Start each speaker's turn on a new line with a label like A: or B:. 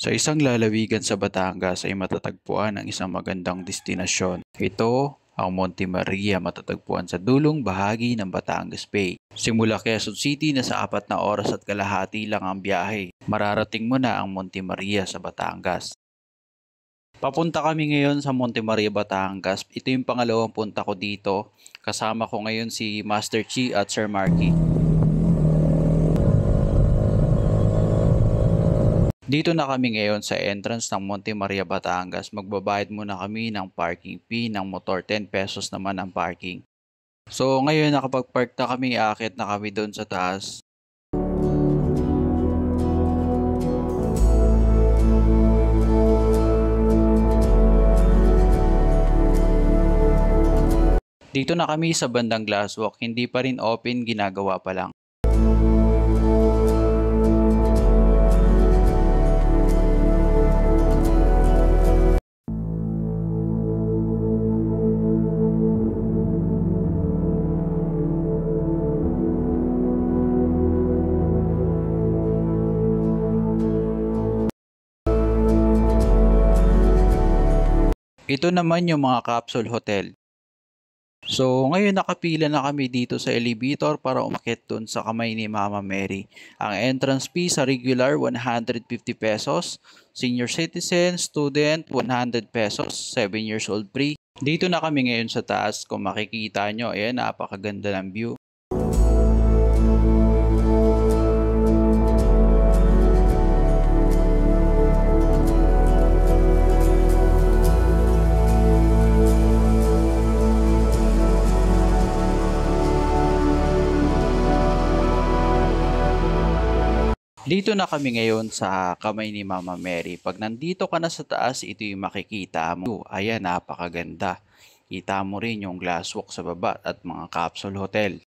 A: Sa isang lalawigan sa Batangas ay matatagpuan ang isang magandang destinasyon. Ito ang Monte Maria, matatagpuan sa dulong bahagi ng Batangas Bay. Simula Quezon City na sa 4 oras at kalahati lang ang biyahe. Mararating mo na ang Monte Maria sa Batangas. Papunta kami ngayon sa Monte Maria, Batangas. Ito yung pangalawang punta ko dito. Kasama ko ngayon si Master Chi at Sir Marky. Dito na kami ngayon sa entrance ng Monte Maria, Batangas. Magbabayad muna kami ng parking fee ng motor. 10 pesos naman ang parking. So ngayon nakapag-park na kami, aakit na kami doon sa taas. Dito na kami sa bandang glasswalk, hindi pa rin open, ginagawa pa lang. Ito naman yung mga capsule hotel. So, ngayon nakapila na kami dito sa elevator para umakyat dun sa kamay ni Mama Mary. Ang entrance fee sa regular, 150 pesos. Senior citizen, student, 100 pesos. 7 years old free. Dito na kami ngayon sa taas. Kung makikita nyo, ayan, napakaganda ng view. Dito na kami ngayon sa kamay ni Mama Mary. Pag nandito ka na sa taas, ito yung makikita mo. Ayan, napakaganda. Kita mo rin yung glasswalk sa baba at mga capsule hotel.